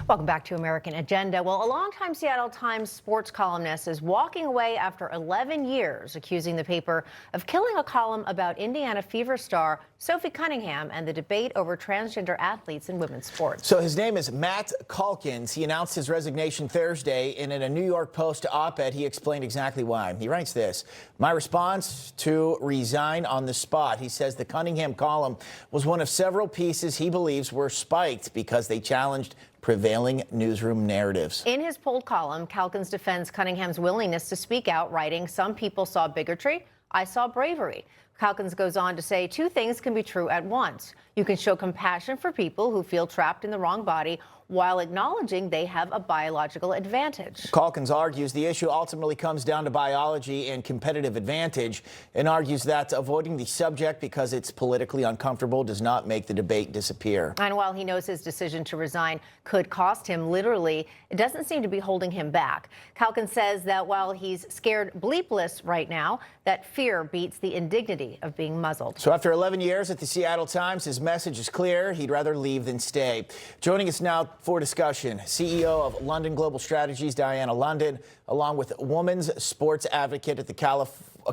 Welcome back to American Agenda. Well, a longtime Seattle Times sports columnist is walking away after 11 years, accusing the paper of killing a column about Indiana Fever star Sophie Cunningham and the debate over transgender athletes in women's sports. So his name is Matt Calkins. He announced his resignation Thursday, and in a New York Post op-ed, he explained exactly why. He writes this: "My response to resign on the spot." He says the Cunningham column was one of several pieces he believes were spiked because they challenged prevailing newsroom narratives. In his pulled column, Calkins defends Cunningham's willingness to speak out, writing, "Some people saw bigotry. I saw bravery." Calkins goes on to say two things can be true at once. You can show compassion for people who feel trapped in the wrong body while acknowledging they have a biological advantage. Calkins argues the issue ultimately comes down to biology and competitive advantage, and argues that avoiding the subject because it's politically uncomfortable does not make the debate disappear. And while he knows his decision to resign could cost him literally, it doesn't seem to be holding him back. Calkins says that while he's scared bleepless right now, that fear beats the indignity of being muzzled. So after 11 years at the Seattle Times, his message is clear. He'd rather leave than stay. Joining us now for discussion, CEO of London Global Strategies, Diana London, along with women's sports advocate at the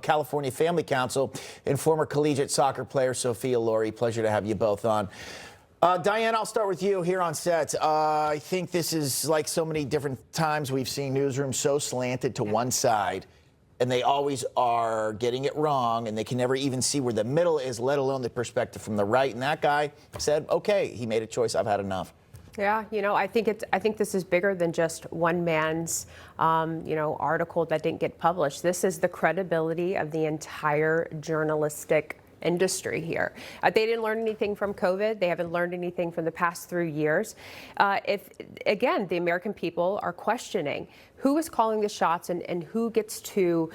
California Family Council and former collegiate soccer player Sophia Lorey. Pleasure to have you both on. Diana, I'll start with you here on set. I think this is like so many different times we've seen newsrooms so slanted to one side, and they always are getting it wrong, and they can never even see where the middle is, let alone the perspective from the right. And that guy said, okay, he made a choice. I've had enough. Yeah, I think this is bigger than just one man's, article that didn't get published. This is the credibility of the entire journalistic industry here. They didn't learn anything from COVID. They haven't learned anything from the past 3 years. If again, the American people are questioning who is calling the shots and who gets to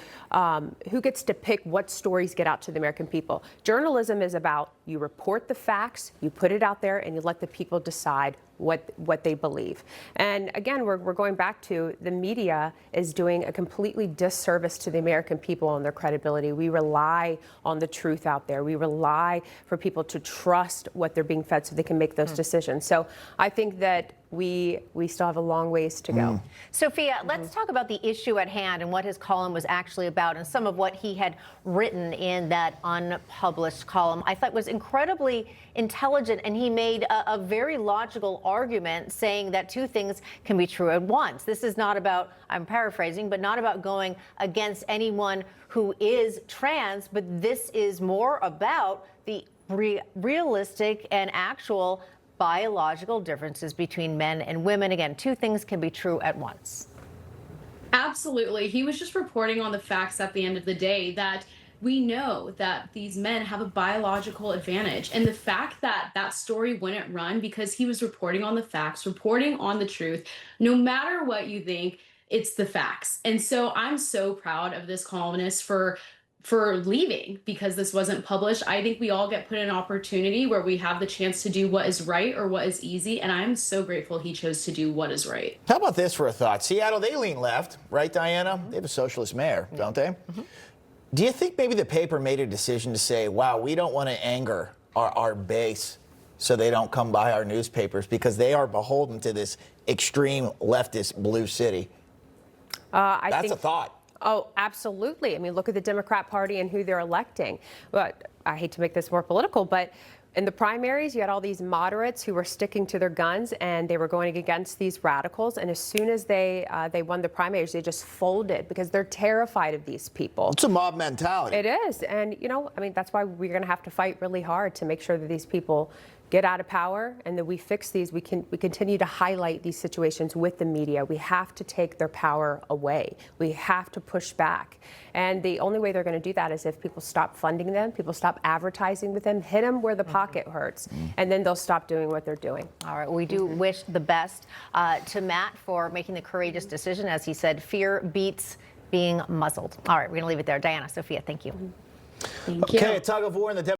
pick what stories get out to the American people. Journalism is about you report the facts, you put it out there, and you let the people decide what they believe. And again, we're going back to the media is doing a completely disservice to the American people and their credibility. We rely on the truth out there. We rely for people to trust what they're being fed so they can make those decisions. So I think that we still have a long ways to go. Sophia, let's talk about the issue at hand and what his column was actually about, and some of what he had written in that unpublished column. I thought was incredibly intelligent, and he made a very logical argument saying that two things can be true at once. This is not about, I'm paraphrasing, but not about going against anyone who is trans, but this is more about the realistic and actual biological differences between men and women. Again, two things can be true at once. Absolutely. He was just reporting on the facts at the end of the day that we know that these men have a biological advantage. And the fact that that story wouldn't run because he was reporting on the facts, reporting on the truth, no matter what you think, it's the facts. And so I'm so proud of this columnist for leaving because this wasn't published. I think we all get put in an opportunity where we have the chance to do what is right or what is easy, and I'm so grateful he chose to do what is right. How about this for a thought? Seattle, they lean left, right, Diana? They have a socialist mayor, don't they? Do you think maybe the paper made a decision to say, wow, we don't want to anger our base so they don't come by our newspapers because they are beholden to this extreme leftist blue city? That's a thought. Oh, absolutely. I mean, look at the Democrat Party and who they're electing. But I hate to make this more political, but in the primaries, you had all these moderates who were sticking to their guns and they were going against these radicals. And as soon as they won the primaries, they just folded because they're terrified of these people. It's a mob mentality. It is. And, that's why we're going to have to fight really hard to make sure that these people get out of power and that we fix these. We continue to highlight these situations with the media. We have to take their power away. We have to push back. And the only way they're going to do that is if people stop funding them, people stop advertising with them, hit them where the pocket hurts, and then they'll stop doing what they're doing. All right. We do wish the best to Matt for making the courageous decision. As he said, fear beats being muzzled. All right. We're going to leave it there. Diana, Sophia, thank you. Thank you. Okay, a tug of war in the